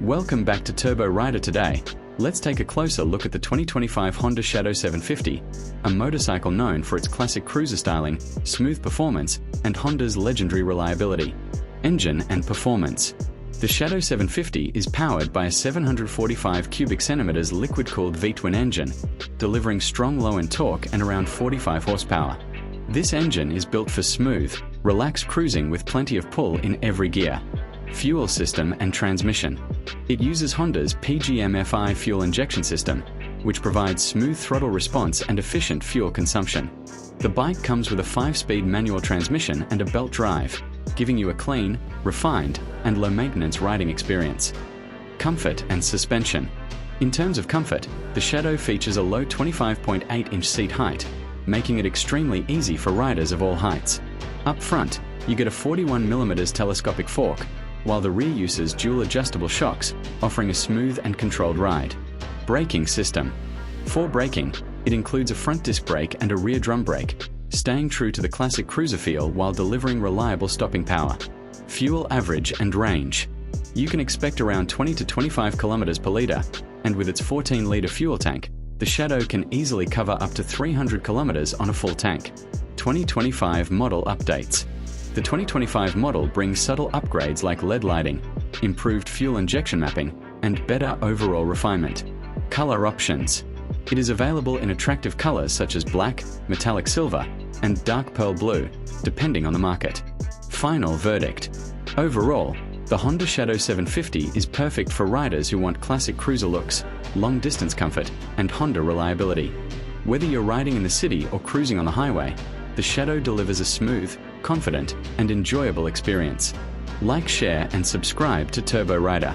Welcome back to Turbo Rider. Today, let's take a closer look at the 2025 Honda Shadow 750, a motorcycle known for its classic cruiser styling, smooth performance, and Honda's legendary reliability. Engine and performance. The Shadow 750 is powered by a 745 cubic centimeters liquid-cooled V-twin engine, delivering strong low-end torque and around 45 horsepower. This engine is built for smooth, relaxed cruising with plenty of pull in every gear. Fuel system and transmission. It uses Honda's PGM-FI fuel injection system, which provides smooth throttle response and efficient fuel consumption. The bike comes with a 5-speed manual transmission and a belt drive, giving you a clean, refined, and low-maintenance riding experience. Comfort and suspension. In terms of comfort, the Shadow features a low 25.8-inch seat height, making it extremely easy for riders of all heights. Up front, you get a 41mm telescopic fork, while the rear uses dual adjustable shocks, offering a smooth and controlled ride. Braking system. For braking, it includes a front disc brake and a rear drum brake, staying true to the classic cruiser feel while delivering reliable stopping power. Fuel average and range. You can expect around 20 to 25 kilometers per liter, and with its 14-liter fuel tank, the Shadow can easily cover up to 300 kilometers on a full tank. 2025 model updates. The 2025 model brings subtle upgrades like LED lighting, improved fuel injection mapping, and better overall refinement. Color options. It is available in attractive colors such as black, metallic silver, and dark pearl blue, depending on the market. Final verdict. Overall, the Honda Shadow 750 is perfect for riders who want classic cruiser looks, long-distance comfort, and Honda reliability. Whether you're riding in the city or cruising on the highway, the Shadow delivers a smooth, confident, and enjoyable experience. Like, share, and subscribe to Turbo Rider.